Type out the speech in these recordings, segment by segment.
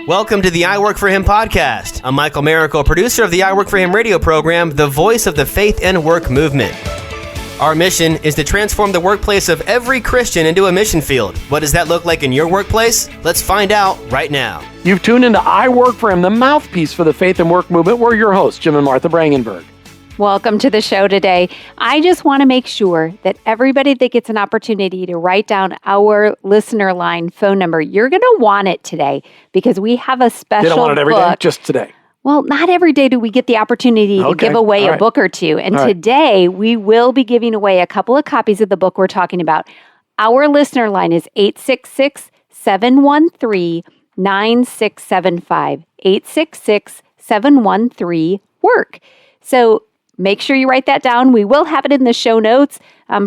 Welcome to the I Work For Him podcast. I'm Michael Miracle, producer of the I Work For Him radio program, the voice of the faith and work movement. Our mission is to transform the workplace of every Christian into a mission field. What does that look like in your workplace? Let's find out right now. You've tuned into I Work For Him, the mouthpiece for the faith and work movement. We're your hosts, Jim and Martha Brangenberg. Welcome to the show today. I just want to make sure that everybody that gets an opportunity to write down our listener line phone number, you're going to want it today because we have a special book. They don't want it every day, just today. Well, not every day do we get the opportunity to give away a book or two. And today we will be giving away a couple of copies of the book we're talking about. Our listener line is 866-713-9675. 866-713-WORK. So make sure you write that down. We will have it in the show notes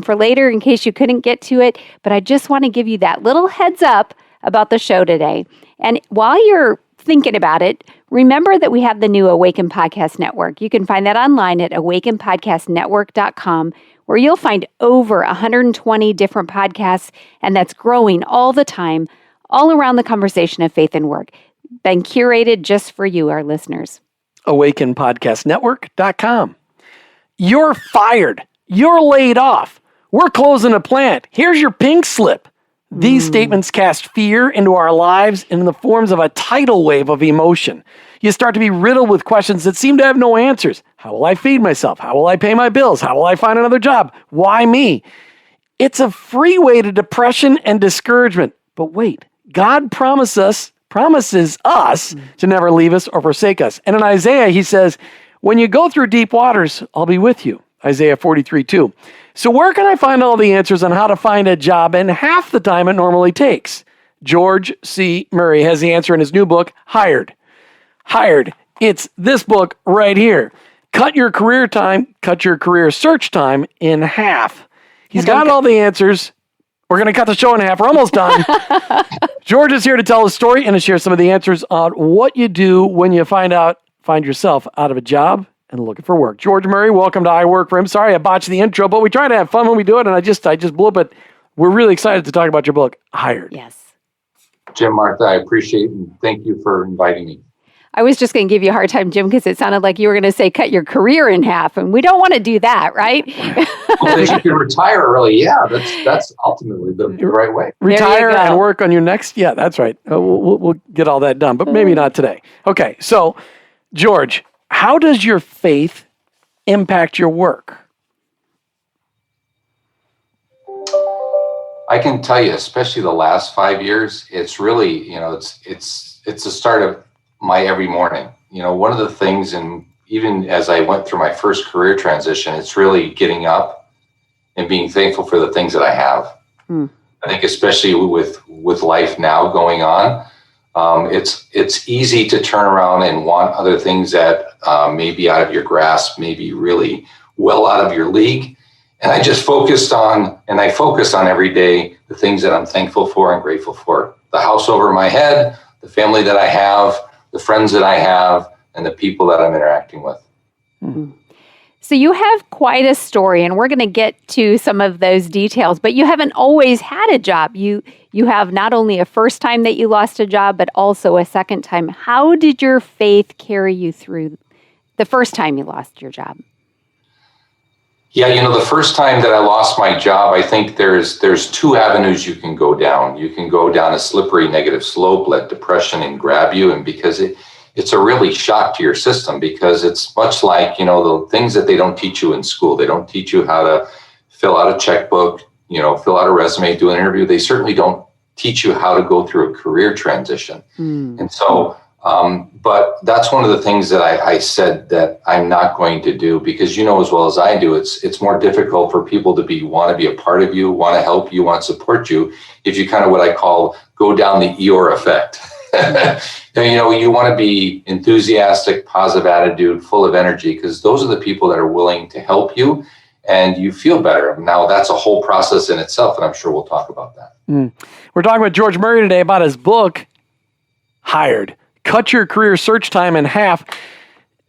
for later in case you couldn't get to it. But I just want to give you that little heads up about the show today. And while you're thinking about it, remember that we have the new Awaken Podcast Network. You can find that online at awakenpodcastnetwork.com, where you'll find over 120 different podcasts, and that's growing all the time, all around the conversation of faith and work. Been curated just for you, our listeners. awakenpodcastnetwork.com. You're fired. You're laid off. We're closing a plant. Here's your pink slip. These statements cast fear into our lives in the forms of a tidal wave of emotion. You start to be riddled with questions that seem to have no answers. How will I feed myself? How will I pay my bills? How will I find another job? Why me? It's a freeway to depression and discouragement. But wait, God promises us to never leave us or forsake us. And in Isaiah, he says, when you go through deep waters, I'll be with you. Isaiah 43:2. So where can I find all the answers on how to find a job in half the time it normally takes? George C. Murray has the answer in his new book, Hired. Hired. It's this book right here. Cut your career search time in half. He's got all the answers. We're going to cut the show in half. We're almost done. George is here to tell a story and to share some of the answers on what you do when you find yourself out of a job and looking for work. George Murray, welcome to I Work For Him. Sorry I botched the intro, but we try to have fun when we do it, and I just blew it. But we're really excited to talk about your book, Hired. Yes. Jim, Martha, I appreciate and thank you for inviting me. I was just going to give you a hard time, Jim, because it sounded like you were going to say cut your career in half, and we don't want to do that, right? Well, if you can retire early, that's ultimately the right way. Retire and work on your next, that's right. We'll get all that done, but maybe not today. Okay, so, George, how does your faith impact your work? I can tell you, especially the last 5 years, it's really, it's the start of my every morning. One of the things, and even as I went through my first career transition, it's really getting up and being thankful for the things that I have. I think especially with life now going on, it's easy to turn around and want other things that may be out of your grasp, maybe really well out of your league. And I focus on every day the things that I'm thankful for and grateful for. The house over my head, the family that I have, the friends that I have, and the people that I'm interacting with. Mm-hmm. So you have quite a story, and we're going to get to some of those details, but you haven't always had a job. You have not only a first time that you lost a job, but also a second time. How did your faith carry you through the first time you lost your job? Yeah, the first time that I lost my job, I think there's two avenues you can go down. You can go down a slippery negative slope, let depression and grab you, and because it's a really shock to your system, because it's much like, the things that they don't teach you in school. They don't teach you how to fill out a checkbook, fill out a resume, do an interview. They certainly don't teach you how to go through a career transition. And so, but that's one of the things that I said that I'm not going to do, because as well as I do, it's more difficult for people to want to be a part of you, want to help you, want to support you, if you kind of what I call go down the Eeyore effect. You want to be enthusiastic, positive attitude, full of energy, because those are the people that are willing to help you and you feel better. Now, that's a whole process in itself, and I'm sure we'll talk about that. We're talking with George Murray today about his book, Hired. Cut your career search time in half.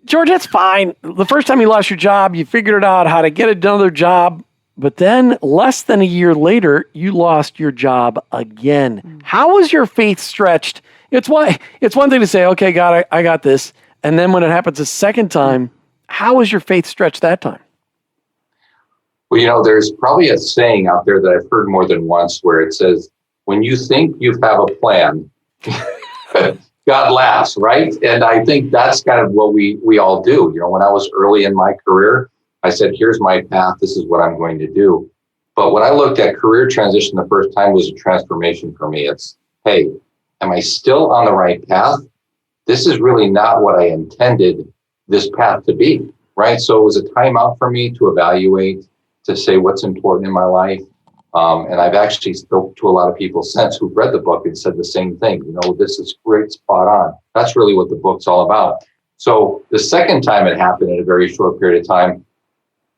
George, that's fine. The first time you lost your job, you figured out how to get another job. But then less than a year later, you lost your job again. How was your faith stretched It's one thing to say, okay, God, I got this. And then when it happens a second time, how is your faith stretched that time? Well, there's probably a saying out there that I've heard more than once where it says, when you think you have a plan, God laughs, right? And I think that's kind of what we all do. When I was early in my career, I said, here's my path. This is what I'm going to do. But when I looked at career transition the first time, it was a transformation for me. It's, hey, am I still on the right path? This is really not what I intended this path to be, right? So it was a timeout for me to evaluate, to say what's important in my life. And I've actually spoke to a lot of people since who've read the book and said the same thing. This is great, spot on. That's really what the book's all about. So the second time it happened in a very short period of time,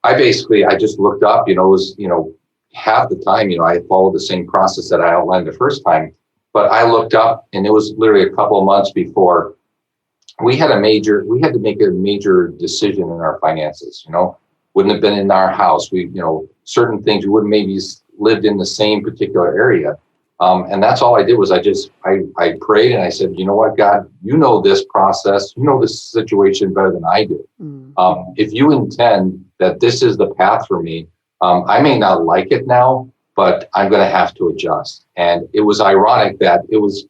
I just looked up, it was, half the time, I followed the same process that I outlined the first time. But I looked up and it was literally a couple of months before we had to make a major decision in our finances, wouldn't have been in our house. Certain things we wouldn't maybe lived in the same particular area. And that's all I did was I prayed and I said, you know what, God, you know this process, you know this situation better than I do. If you intend that this is the path for me, I may not like it now, but I'm going to have to adjust. And it was ironic that it was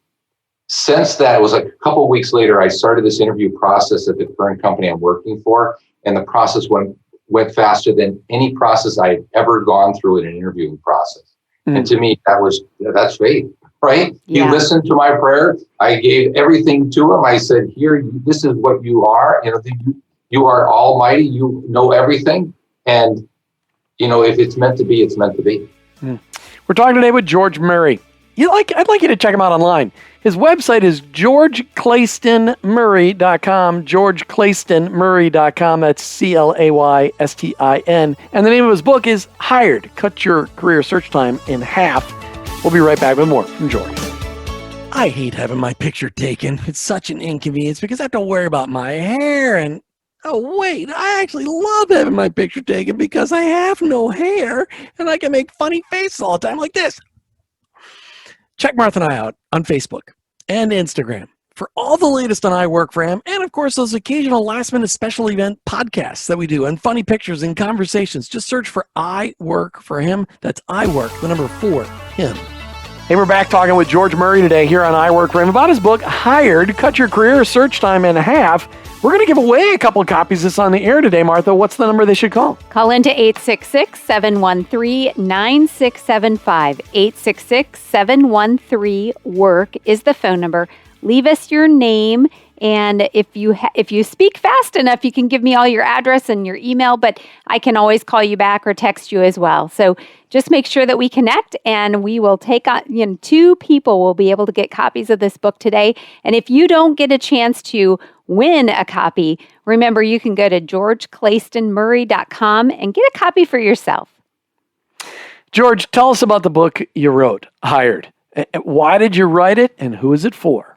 like a couple of weeks later, I started this interview process at the current company I'm working for. And the process went faster than any process I had ever gone through in an interviewing process. And to me, that's faith, right? Yeah. He listened to my prayer. I gave everything to him. I said, here, this is what you are. You are almighty. You know everything. And, if it's meant to be, it's meant to be. We're talking today with George Murray. I'd like you to check him out online. His website is georgeclaystonmurray.com, georgeclaystonmurray.com. That's Claystin. And the name of his book is Hired, Cut Your Career Search Time in Half. We'll be right back with more from George. I hate having my picture taken. It's such an inconvenience because I have to worry about my hair and I actually love having my picture taken because I have no hair and I can make funny faces all the time like this. Check Martha and I out on Facebook and Instagram for all the latest on I Work For Him and, of course, those occasional last-minute special event podcasts that we do and funny pictures and conversations. Just search for I Work For Him. That's I Work, the number 4, Him. Hey, we're back talking with George Murray today here on I Work For Him about his book, Hired, Cut Your Career Search Time in Half. We're going to give away a couple of copies of this on the air today, Martha. What's the number they should call? Call into 866-713-9675. 866-713-WORK is the phone number. Leave us your name, and if you speak fast enough, you can give me all your address and your email, but I can always call you back or text you as well. So just make sure that we connect, and we will take on, 2 people will be able to get copies of this book today. And if you don't get a chance to win a copy, remember you can go to georgeclaystonmurray.com and get a copy for yourself. George, tell us about the book you wrote, Hired. Why did you write it, and who is it for?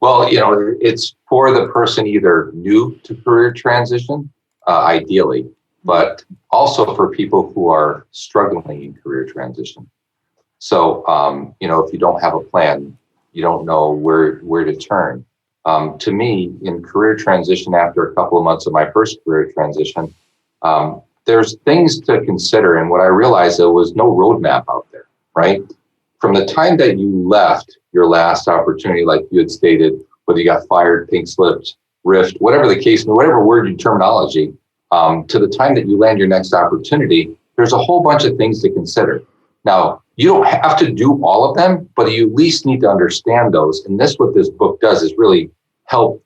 Well, it's for the person either new to career transition, ideally, but also for people who are struggling in career transition. So, if you don't have a plan, you don't know where to turn. To me, in career transition, after a couple of months of my first career transition, there's things to consider. And what I realized, there was no roadmap out there, right? From the time that you left your last opportunity, like you had stated, whether you got fired, pink slipped, rift, whatever the case, whatever word and terminology, to the time that you land your next opportunity, there's a whole bunch of things to consider. Now, you don't have to do all of them, but you at least need to understand those. And what this book does is really help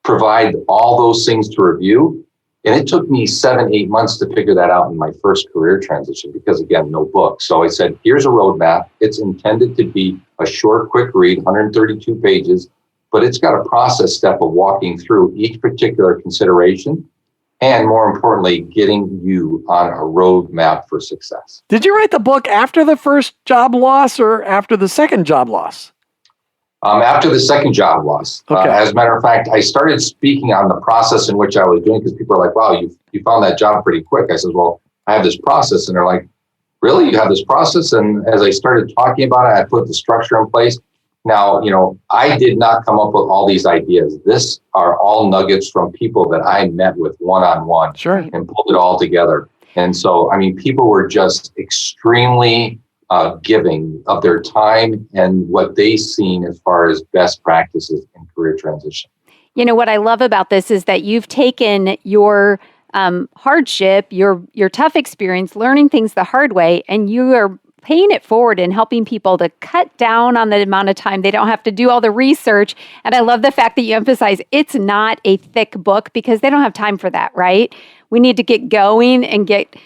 provide all those things to review. And it took me 7-8 months to figure that out in my first career transition because, again, no book. So I said, here's a roadmap. It's intended to be a short, quick read, 132 pages, but it's got a process step of walking through each particular consideration and, more importantly, getting you on a roadmap for success. Did you write the book after the first job loss or after the second job loss? After the second job loss. Okay. As a matter of fact, I started speaking on the process in which I was doing because people are like, wow, you found that job pretty quick. I said, well, I have this process. And they're like, really? You have this process? And as I started talking about it, I put the structure in place. Now, I did not come up with all these ideas. This are all nuggets from people that I met with one-on-one and pulled it all together. And so, people were just extremely giving of their time and what they've seen as far as best practices in career transition. What I love about this is that you've taken your hardship, your tough experience, learning things the hard way, and you are paying it forward and helping people to cut down on the amount of time. They don't have to do all the research. And I love the fact that you emphasize it's not a thick book because they don't have time for that, right? We need to get going and get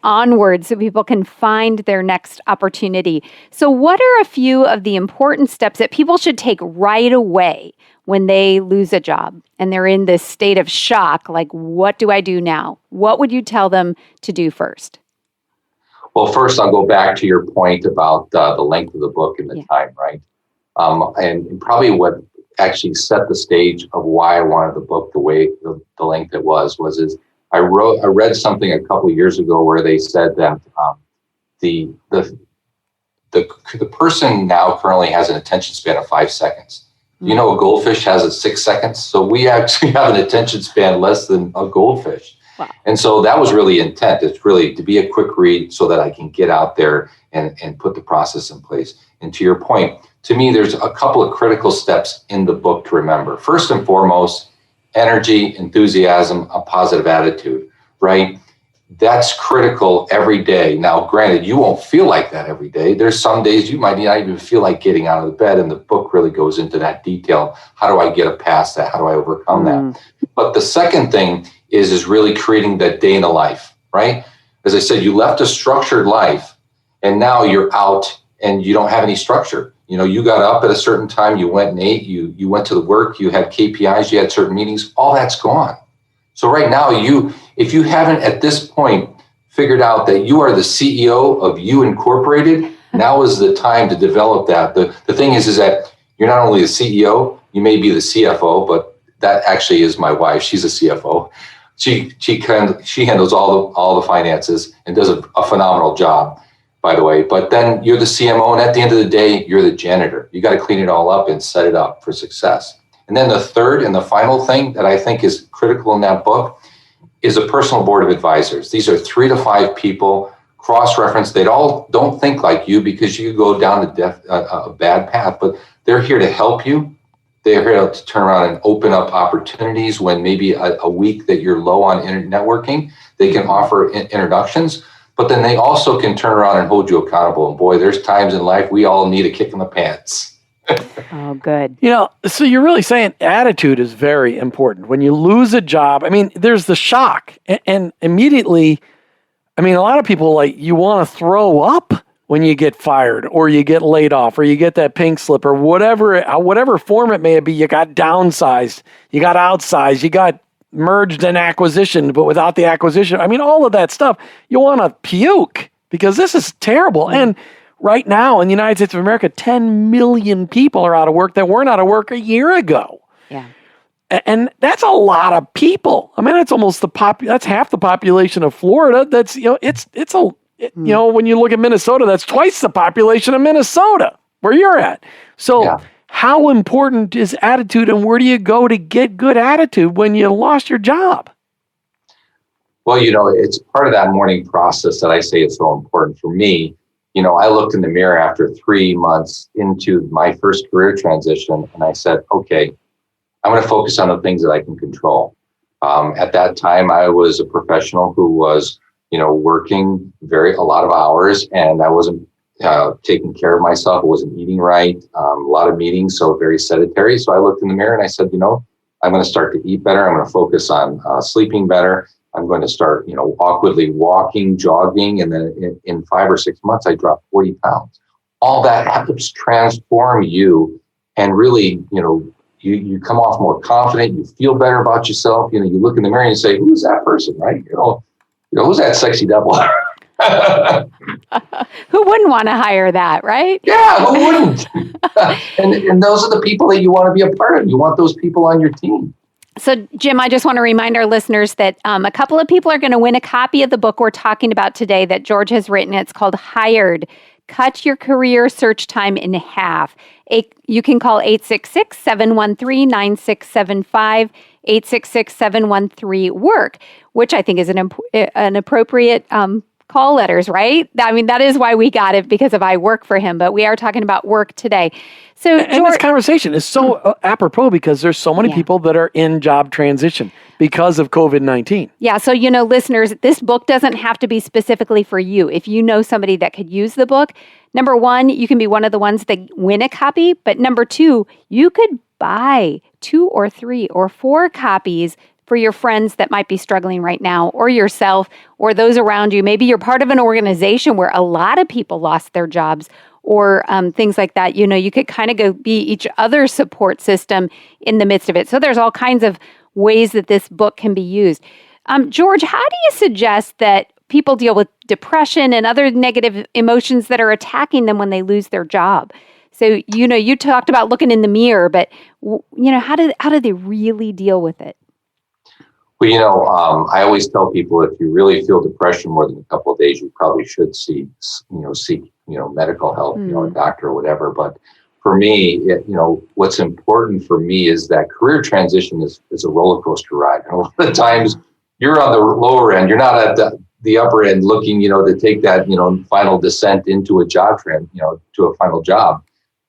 onward so people can find their next opportunity. So what are a few of the important steps that people should take right away when they lose a job and they're in this state of shock? Like, what do I do now? What would you tell them to do first? Well, first, I'll go back to your point about the length of the book and the time, right? And probably what actually set the stage of why I wanted the book the way the length it was I read something a couple of years ago where they said that the person now currently has an attention span of 5 seconds. A goldfish has a 6 seconds. So we actually have an attention span less than a goldfish. Wow. And so that was really intent. It's really to be a quick read so that I can get out there and put the process in place. And to your point, to me, there's a couple of critical steps in the book to remember. First and foremost, energy, enthusiasm, a positive attitude, right? That's critical every day. Now, granted, you won't feel like that every day. There's some days you might not even feel like getting out of the bed, and the book really goes into that detail. How do I get past that? How do I overcome that? But the second thing is really creating that day in the life, right? As I said, you left a structured life, and now you're out and you don't have any structure. You got up at a certain time, you went and ate, you went to the work, you had KPIs, you had certain meetings, all that's gone. So right now, if you haven't at this point figured out that you are the CEO of You Incorporated, now is the time to develop that. The thing is that you're not only the CEO, you may be the CFO, but that actually is my wife. She's a CFO. She handles all the finances and does a phenomenal job, by the way. But then you're the CMO, and at the end of the day, you're the janitor. You got to clean it all up and set it up for success. And then the third and the final thing that I think is critical in that book is a personal board of advisors. These are 3 to 5 people, cross-reference. They all don't think like you because you go down a bad path, but they're here to help you. They're here to turn around and open up opportunities when maybe a week that you're low on networking, they can offer introductions, but then they also can turn around and hold you accountable. And boy, there's times in life we all need a kick in the pants. Oh, good. So you're really saying attitude is very important. When you lose a job, there's the shock and immediately, a lot of people you want to throw up when you get fired or you get laid off or you get that pink slip or whatever form it may be. You got downsized, you got outsized, you got merged and acquisition, but without the acquisition, all of that stuff, you want to puke because this is terrible. And right now in the United States of America, 10 million people are out of work that weren't out of work a year ago. Yeah. And that's a lot of people. That's almost that's half the population of Florida. That's, when you look at Minnesota, that's twice the population of Minnesota where you're at. So how important is attitude, and where do you go to get good attitude when you lost your job? Well, it's part of that morning process that I say is so important for me. I looked in the mirror after 3 months into my first career transition, and I said, okay, I'm going to focus on the things that I can control. At that time, I was a professional who was, working a lot of hours, and I wasn't taking care of myself. I wasn't eating right, a lot of meetings, so very sedentary. So I looked in the mirror and I said, I'm going to start to eat better. I'm going to focus on sleeping better. I'm going to start, awkwardly walking, jogging. And then in 5 or 6 months, I dropped 40 pounds. All that helps transform you. And really, you come off more confident. You feel better about yourself. You look in the mirror and you say, who's that person, right? Who's that sexy devil? Who wouldn't want to hire that, right? Yeah, who wouldn't? and those are the people that you want to be a part of. You want those people on your team. So, Jim, I just want to remind our listeners that a couple of people are going to win a copy of the book we're talking about today that George has written. It's called Hired, cut your career search time in half. You can call 866-713-9675, 866-713-WORK, which I think is an appropriate call letters, right? I mean, that is why we got it, because of I Work for Him, but we are talking about work today. So, and this conversation is so apropos because there's so many people that are in job transition because of COVID-19. Yeah. So, listeners, this book doesn't have to be specifically for you. If you know somebody that could use the book, number one, you can be one of the ones that win a copy. But number two, you could buy 2 or 3 or 4 copies for your friends that might be struggling right now, or yourself, or those around you. Maybe you're part of an organization where a lot of people lost their jobs, or things like that. You could kind of go be each other's support system in the midst of it. So there's all kinds of ways that this book can be used. George, how do you suggest that people deal with depression and other negative emotions that are attacking them when they lose their job? So, you talked about looking in the mirror, but, how do they really deal with it? Well, I always tell people, if you really feel depression more than a couple of days, you probably should seek medical help, a doctor or whatever. But for me, what's important for me is that career transition is a roller coaster ride. And a lot of times you're on the lower end, you're not at the upper end looking, to take that, final descent into a job to a final job.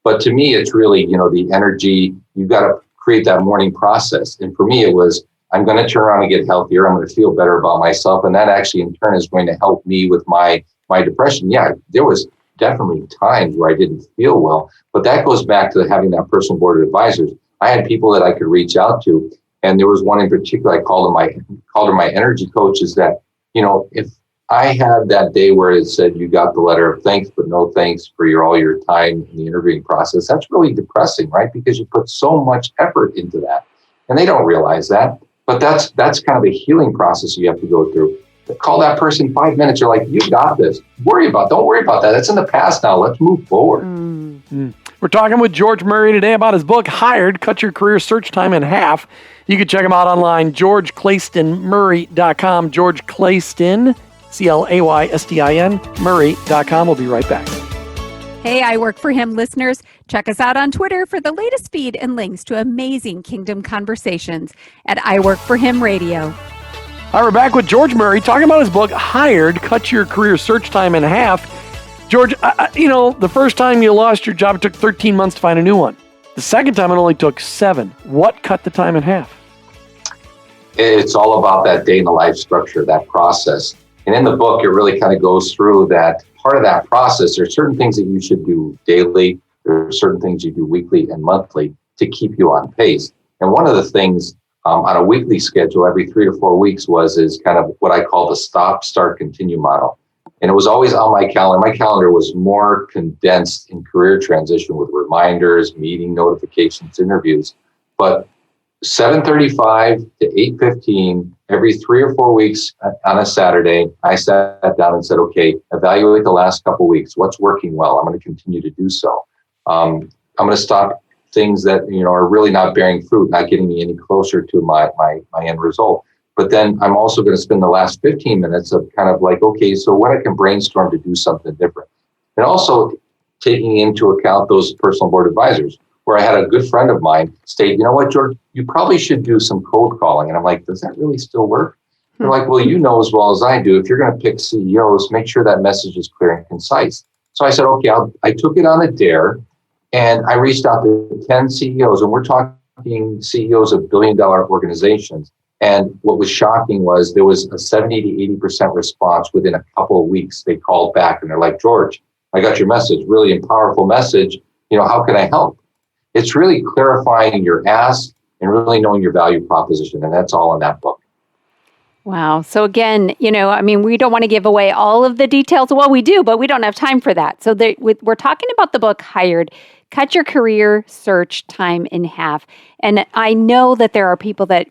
But to me, it's really, the energy, you've got to create that morning process. And for me, it was, I'm going to turn around and get healthier. I'm going to feel better about myself. And that actually in turn is going to help me with my depression. Yeah, there was definitely times where I didn't feel well, but that goes back to having that personal board of advisors. I had people that I could reach out to. And there was one in particular, I called her my energy coach, is that, if I had that day where it said, you got the letter of thanks, but no thanks for all your time in the interviewing process, that's really depressing, right? Because you put so much effort into that and they don't realize that. But that's kind of a healing process you have to go through. Call that person 5 minutes. You're like, you got this. Don't worry about that. That's in the past now. Let's move forward. Mm-hmm. We're talking with George Murray today about his book, Hired, Cut Your Career Search Time in Half. You can check him out online, georgeclaystonmurray.com. George Clayston, Claystin, Murray.com. We'll be right back. Hey, I Work for Him listeners. Check us out on Twitter for the latest feed and links to amazing Kingdom conversations at I Work for Him Radio. All right, we're back with George Murray talking about his book, Hired, Cut Your Career Search Time in Half. George, the first time you lost your job, it took 13 months to find a new one. The second time, it only took 7. What cut the time in half? It's all about that day in the life structure, that process. And in the book, it really kind of goes through that part of that process. There are certain things that you should do daily. There are certain things you do weekly and monthly to keep you on pace. And one of the things on a weekly schedule every 3 to 4 weeks is kind of what I call the stop, start, continue model. And it was always on my calendar. My calendar was more condensed in career transition with reminders, meeting notifications, interviews. But 7:35 to 8:15, every 3 or 4 weeks on a Saturday, I sat down and said, okay, evaluate the last couple of weeks. What's working well? I'm going to continue to do so. I'm going to stop things that are really not bearing fruit, not getting me any closer to my end result. But then I'm also going to spend the last 15 minutes of kind of like, okay, so what I can brainstorm to do something different. And also taking into account those personal board advisors, where I had a good friend of mine state, you know what, George, you probably should do some cold calling. And I'm like, does that really still work? They're like, well, you know as well as I do, if you're going to pick CEOs, make sure that message is clear and concise. So I said, okay, I took it on a dare, and I reached out to 10 CEOs, and we're talking CEOs of billion-dollar organizations. And what was shocking was there was a 70 to 80% response within a couple of weeks. They called back and they're like, George, I got your message, really powerful message. How can I help? It's really clarifying your ask and really knowing your value proposition. And that's all in that book. Wow. So again, we don't want to give away all of the details. Well, we do, but we don't have time for that. So we're talking about the book, Hired, Cut Your Career Search Time in Half. And I know that there are people that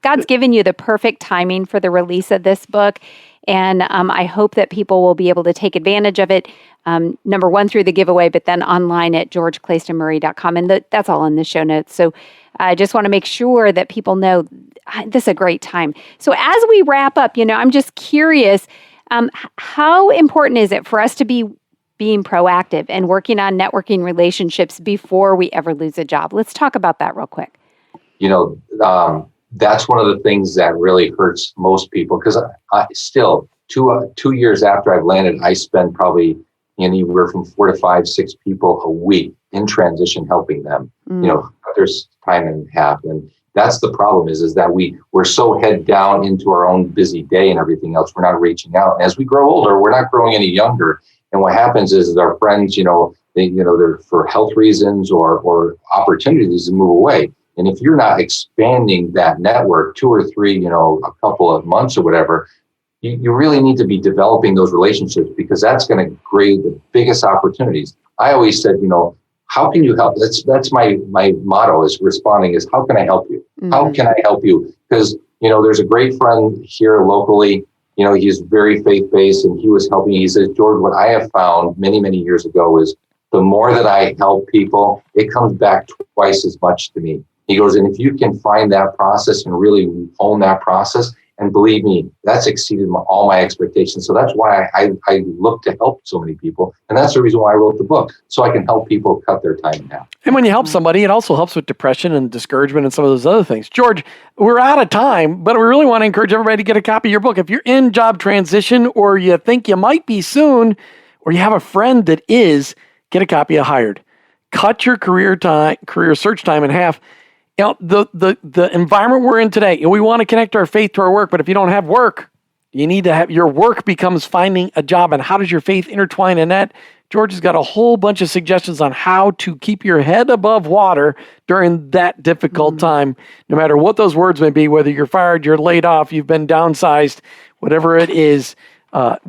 God's given you the perfect timing for the release of this book. And I hope that people will be able to take advantage of it, number one, through the giveaway, but then online at georgeclaystonmurray.com. And that's all in the show notes. So I just want to make sure that people know this is a great time. So as we wrap up, I'm just curious, how important is it for us to be being proactive and working on networking relationships before we ever lose a job. Let's talk about that real quick. That's one of the things that really hurts most people, because I still 2 years after I've landed, I spend probably anywhere from 4 to 5, 6 people a week in transition, helping them, there's time and a half. And that's the problem is that we're so head down into our own busy day and everything else. We're not reaching out. And as we grow older, we're not growing any younger. And what happens is our friends, they're for health reasons or opportunities to move away. And if you're not expanding that network 2 or 3, a couple of months or whatever, you really need to be developing those relationships, because that's going to create the biggest opportunities. I always said, how can you help? That's my motto is responding is, how can I help you? Mm-hmm. How can I help you? Because, there's a great friend here locally, he's very faith-based, and he was helping. He says, George, what I have found many, many years ago is the more that I help people, it comes back twice as much to me. He goes, and if you can find that process and really own that process, and believe me, that's exceeded all my expectations. So that's why I look to help so many people. And that's the reason why I wrote the book, so I can help people cut their time in half. And when you help somebody, it also helps with depression and discouragement and some of those other things. George, we're out of time, but we really want to encourage everybody to get a copy of your book. If you're in job transition, or you think you might be soon, or you have a friend that is, get a copy of Hired. Cut your career search time in half. The environment we're in today, we want to connect our faith to our work, but if you don't have work, you need to have your work becomes finding a job. And how does your faith intertwine in that? George has got a whole bunch of suggestions on how to keep your head above water during that difficult time, no matter what those words may be, whether you're fired, you're laid off, you've been downsized, whatever it is.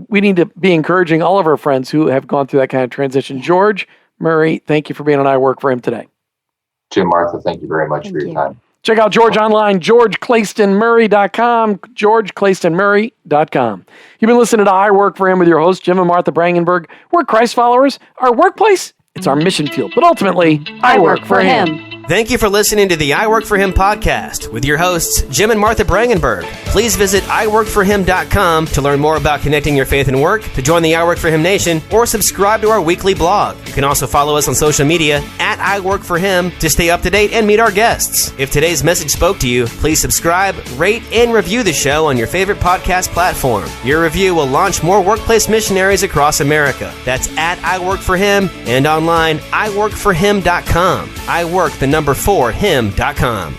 We need to be encouraging all of our friends who have gone through that kind of transition. George Murray, thank you for being on I Work For Him today. Jim, Martha, thank you very much for your time. Check out George online, GeorgeClaystonMurray.com, GeorgeClaystonMurray.com. You've been listening to I Work For Him with your hosts, Jim and Martha Brangenberg. We're Christ followers. Our workplace, it's our mission field. But ultimately, I work for Him. Thank you for listening to the I Work For Him podcast with your hosts, Jim and Martha Brangenberg. Please visit iworkforhim.com to learn more about connecting your faith and work, to join the I Work For Him Nation, or subscribe to our weekly blog. You can also follow us on social media at I Work For Him to stay up to date and meet our guests. If today's message spoke to you, please subscribe, rate, and review the show on your favorite podcast platform. Your review will launch more workplace missionaries across America. That's at I Work For Him and online, iworkforhim.com. I work the number 4him.com.